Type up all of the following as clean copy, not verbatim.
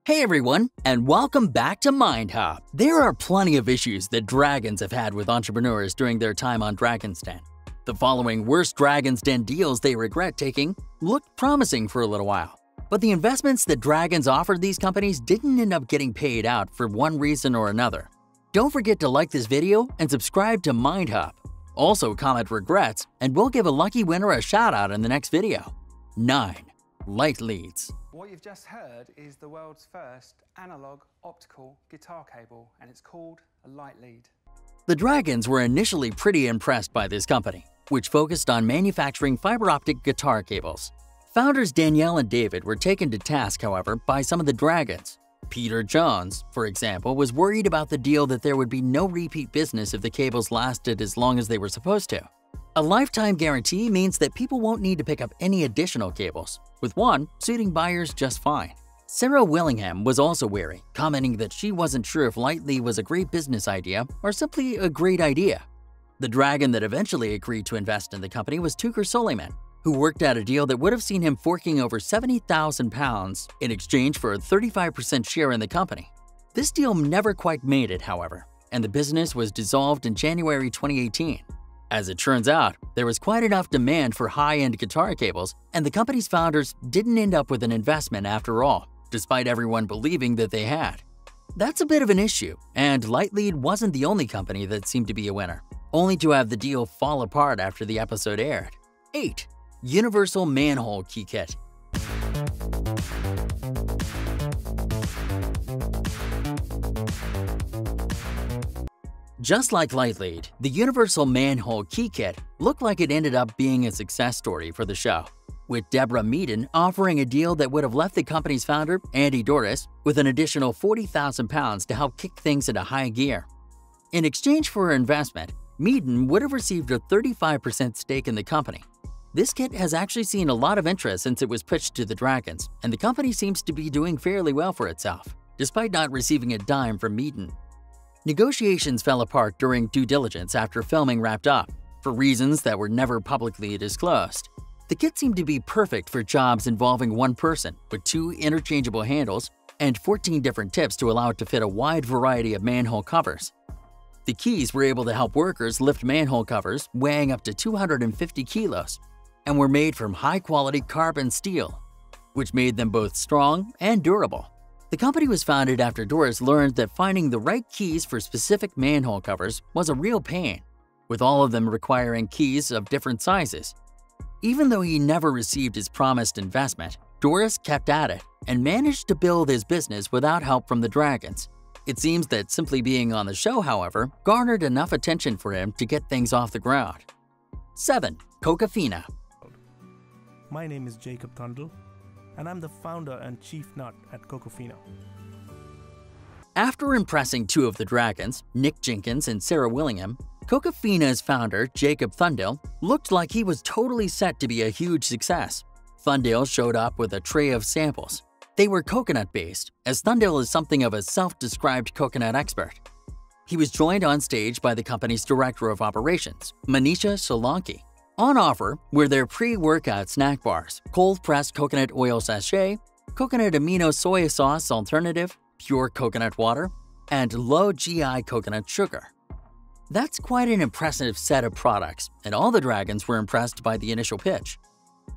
Hey everyone, and welcome back to Manhole. There are plenty of issues that dragons have had with entrepreneurs during their time on Dragon's Den. The following worst Dragon's Den deals they regret taking looked promising for a little while. But the investments that dragons offered these companies didn't end up getting paid out for one reason or another. Don't forget to like this video and subscribe to Manhole. Also comment regrets and we'll give a lucky winner a shout out in the next video. 9. Light leads. What you've just heard is the world's first analog optical guitar cable, and it's called a light lead. The Dragons were initially pretty impressed by this company, which focused on manufacturing fiber optic guitar cables. Founders Danielle and David were taken to task, however, by some of the Dragons. Peter Jones, for example, was worried about the deal that there would be no repeat business if the cables lasted as long as they were supposed to. A lifetime guarantee means that people won't need to pick up any additional cables, with one suiting buyers just fine. Sarah Willingham was also wary, commenting that she wasn't sure if Lightly was a great business idea or simply a great idea. The dragon that eventually agreed to invest in the company was Tucker Suleiman, who worked out a deal that would have seen him forking over £70,000 in exchange for a 35% share in the company. This deal never quite made it, however, and the business was dissolved in January 2018. As it turns out, there was quite enough demand for high-end guitar cables, and the company's founders didn't end up with an investment after all, despite everyone believing that they had. That's a bit of an issue, and Lightlead wasn't the only company that seemed to be a winner, only to have the deal fall apart after the episode aired. 8. Universal Manhole Keyket. Just like Lightlead, the Universal Manhole Keyket looked like it ended up being a success story for the show, with Deborah Meaden offering a deal that would have left the company's founder, Andy Doris, with an additional £40,000 to help kick things into high gear. In exchange for her investment, Meaden would have received a 35% stake in the company. This kit has actually seen a lot of interest since it was pitched to the Dragons, and the company seems to be doing fairly well for itself, despite not receiving a dime from Meaden. Negotiations fell apart during due diligence after filming wrapped up, for reasons that were never publicly disclosed. The kit seemed to be perfect for jobs involving one person, with 2 interchangeable handles and 14 different tips to allow it to fit a wide variety of manhole covers. The keys were able to help workers lift manhole covers weighing up to 250 kilos and were made from high-quality carbon steel, which made them both strong and durable. The company was founded after Doris learned that finding the right keys for specific manhole covers was a real pain, with all of them requiring keys of different sizes. Even though he never received his promised investment, Doris kept at it and managed to build his business without help from the Dragons. It seems that simply being on the show, however, garnered enough attention for him to get things off the ground. 7. Cocafina. My name is Jacob Thundel, and I'm the founder and chief nut at Cocafina. After impressing 2 of the Dragons, Nick Jenkins and Sarah Willingham, Cocafina's founder, Jacob Thundel, looked like he was totally set to be a huge success. Thundel showed up with a tray of samples. They were coconut-based, as Thundel is something of a self-described coconut expert. He was joined on stage by the company's director of operations, Manisha Solanki. On offer were their pre-workout snack bars, cold-pressed coconut oil sachet, coconut amino soy sauce alternative, pure coconut water, and low GI coconut sugar. That's quite an impressive set of products, and all the Dragons were impressed by the initial pitch.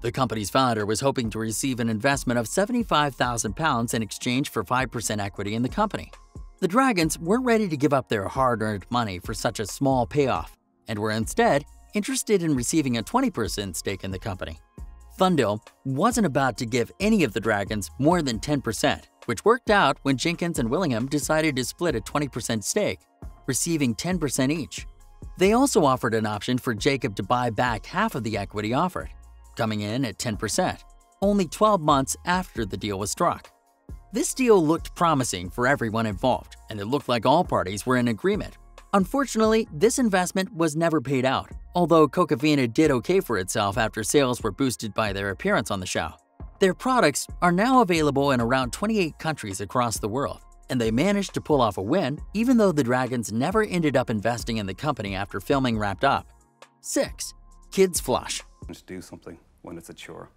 The company's founder was hoping to receive an investment of £75,000 in exchange for 5% equity in the company. The Dragons weren't ready to give up their hard-earned money for such a small payoff, and were instead interested in receiving a 20% stake in the company. Thundel wasn't about to give any of the Dragons more than 10%, which worked out when Jenkins and Willingham decided to split a 20% stake, receiving 10% each. They also offered an option for Jacob to buy back half of the equity offered, coming in at 10%, only 12 months after the deal was struck. This deal looked promising for everyone involved, and it looked like all parties were in agreement. Unfortunately, this investment was never paid out, although Cocafina did okay for itself after sales were boosted by their appearance on the show. Their products are now available in around 28 countries across the world, and they managed to pull off a win even though the Dragons never ended up investing in the company after filming wrapped up. 6. Kids Flush. To do something when it's a chore.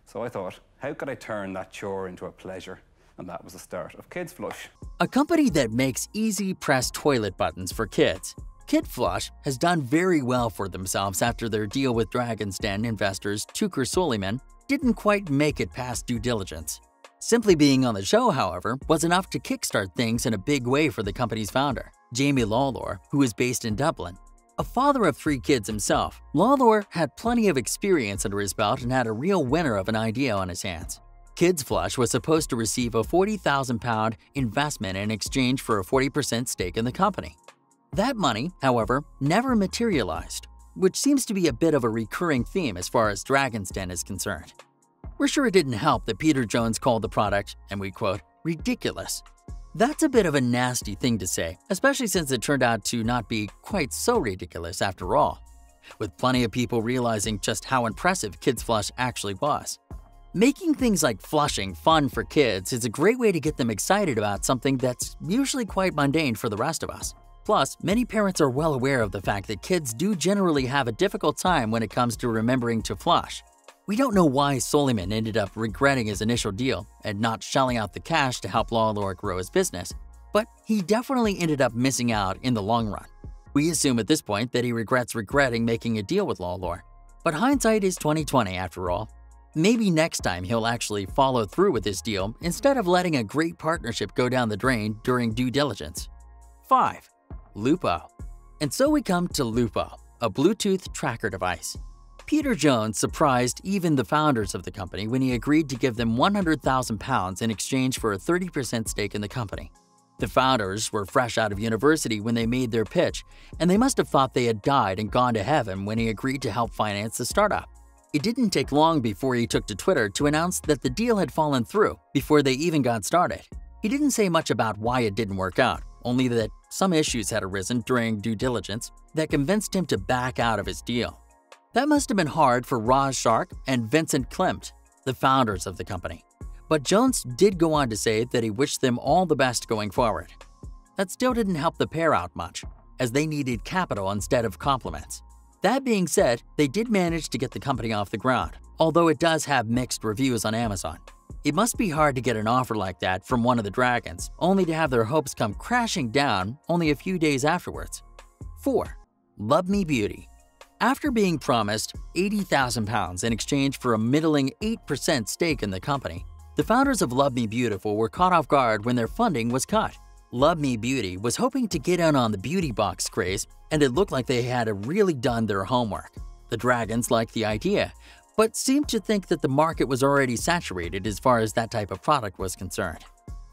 So I thought, how could I turn that chore into a pleasure? and that was the start of Kids Flush. A company that makes easy press toilet buttons for kids, Kid Flush has done very well for themselves after their deal with Dragon's Den investors Tucker Suleiman didn't quite make it past due diligence. Simply being on the show, however, was enough to kickstart things in a big way for the company's founder, Jamie Lawlor, who is based in Dublin. A father of 3 kids himself, Lawlor had plenty of experience under his belt and had a real winner of an idea on his hands. Kids Flush was supposed to receive a £40,000 investment in exchange for a 40% stake in the company. That money, however, never materialized, which seems to be a bit of a recurring theme as far as Dragon's Den is concerned. We're sure it didn't help that Peter Jones called the product, and we quote, ridiculous. That's a bit of a nasty thing to say, especially since it turned out to not be quite so ridiculous after all, with plenty of people realizing just how impressive Kids Flush actually was. Making things like flushing fun for kids is a great way to get them excited about something that's usually quite mundane for the rest of us. Plus, many parents are well aware of the fact that kids do generally have a difficult time when it comes to remembering to flush. We don't know why Suleiman ended up regretting his initial deal and not shelling out the cash to help Lawlor grow his business, but he definitely ended up missing out in the long run. We assume at this point that he regrets regretting making a deal with Lawlor, but hindsight is 20/20 after all. Maybe next time he'll actually follow through with his deal instead of letting a great partnership go down the drain during due diligence. 5. Lupa. And so we come to Lupa, a Bluetooth tracker device. Peter Jones surprised even the founders of the company when he agreed to give them £100,000 in exchange for a 30% stake in the company. The founders were fresh out of university when they made their pitch, and they must have thought they had died and gone to heaven when he agreed to help finance the startup. It didn't take long before he took to Twitter to announce that the deal had fallen through before they even got started. He didn't say much about why it didn't work out, only that some issues had arisen during due diligence that convinced him to back out of his deal. That must have been hard for Raj Shark and Vincent Klimt, the founders of the company. But Jones did go on to say that he wished them all the best going forward. That still didn't help the pair out much, as they needed capital instead of compliments. That being said, they did manage to get the company off the ground, although it does have mixed reviews on Amazon. It must be hard to get an offer like that from one of the dragons, only to have their hopes come crashing down only a few days afterwards. 4. Love Me Beauty. After being promised £80,000 in exchange for a middling 8% stake in the company, the founders of Love Me Beautiful were caught off guard when their funding was cut. Love Me Beauty was hoping to get in on the beauty box craze, and it looked like they had really done their homework. The dragons liked the idea, but seemed to think that the market was already saturated as far as that type of product was concerned.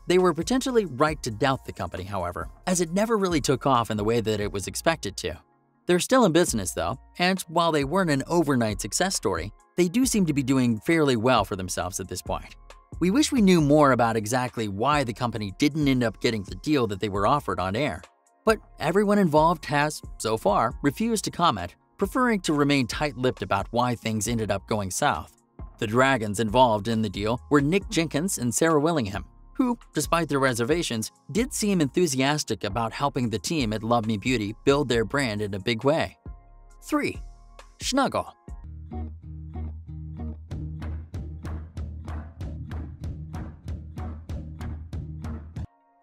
They were potentially right to doubt the company, however, as it never really took off in the way that it was expected to. They're still in business though, and while they weren't an overnight success story, they do seem to be doing fairly well for themselves at this point. We wish we knew more about exactly why the company didn't end up getting the deal that they were offered on air. But everyone involved has, so far, refused to comment, preferring to remain tight-lipped about why things ended up going south. The dragons involved in the deal were Nick Jenkins and Sarah Willingham, who, despite their reservations, did seem enthusiastic about helping the team at Love Me Beauty build their brand in a big way. 3. Snuggle.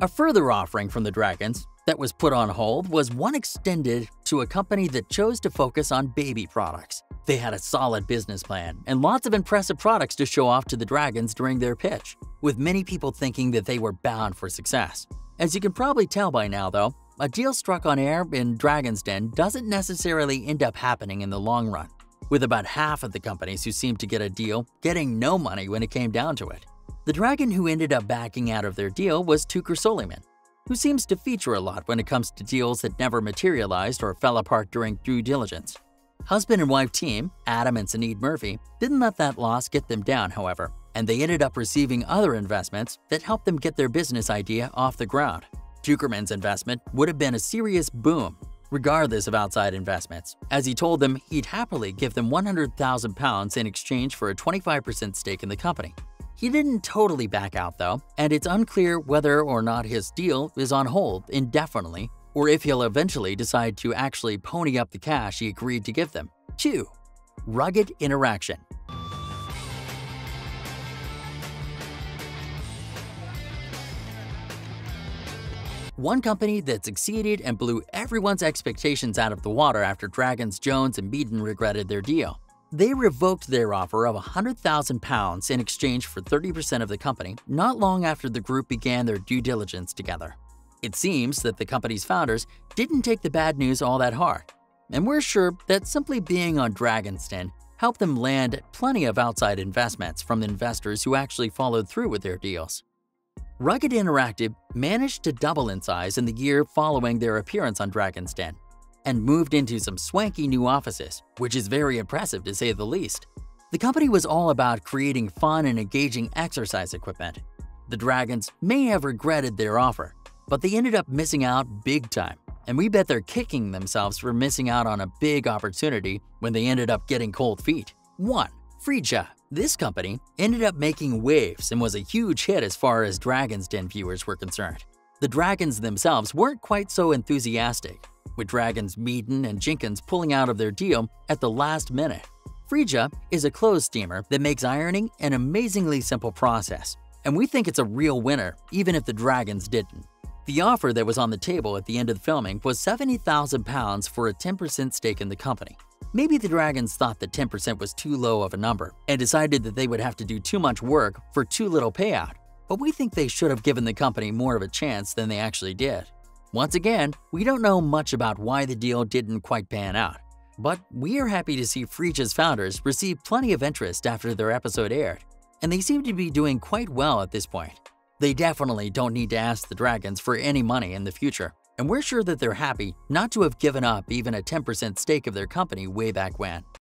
A further offering from the dragons that was put on hold was one extended to a company that chose to focus on baby products. They had a solid business plan and lots of impressive products to show off to the dragons during their pitch, with many people thinking that they were bound for success. As you can probably tell by now though, a deal struck on air in Dragon's Den doesn't necessarily end up happening in the long run, with about half of the companies who seemed to get a deal getting no money when it came down to it. The dragon who ended up backing out of their deal was Tucker Suleiman, who seems to feature a lot when it comes to deals that never materialized or fell apart during due diligence. Husband and wife team, Adam and Sinead Murphy, didn't let that loss get them down, however, and they ended up receiving other investments that helped them get their business idea off the ground. Tuckerman's investment would have been a serious boom, regardless of outside investments, as he told them he'd happily give them £100,000 in exchange for a 25% stake in the company. He didn't totally back out though, and it's unclear whether or not his deal is on hold indefinitely or if he'll eventually decide to actually pony up the cash he agreed to give them. 2. Rugged Interaction. one company that succeeded and blew everyone's expectations out of the water after Dragons Jones and Meaden regretted their deal. They revoked their offer of £100,000 in exchange for 30% of the company not long after the group began their due diligence together. It seems that the company's founders didn't take the bad news all that hard, and we're sure that simply being on Dragon's Den helped them land plenty of outside investments from investors who actually followed through with their deals. Rugged Interactive managed to double in size in the year following their appearance on Dragon's Den, and moved into some swanky new offices, which is very impressive to say the least. The company was all about creating fun and engaging exercise equipment. The Dragons may have regretted their offer, but they ended up missing out big time, and we bet they're kicking themselves for missing out on a big opportunity when they ended up getting cold feet. 1. Frisia. This company ended up making waves and was a huge hit as far as Dragon's Den viewers were concerned. The Dragons themselves weren't quite so enthusiastic, with Dragons Meaden and Jenkins pulling out of their deal at the last minute. Frisia is a clothes steamer that makes ironing an amazingly simple process, and we think it's a real winner even if the Dragons didn't. The offer that was on the table at the end of the filming was £70,000 for a 10% stake in the company. Maybe the Dragons thought that 10% was too low of a number and decided that they would have to do too much work for too little payout, but we think they should have given the company more of a chance than they actually did. Once again, we don't know much about why the deal didn't quite pan out, but we are happy to see Frisia's founders receive plenty of interest after their episode aired, and they seem to be doing quite well at this point. They definitely don't need to ask the Dragons for any money in the future, and we're sure that they're happy not to have given up even a 10% stake of their company way back when.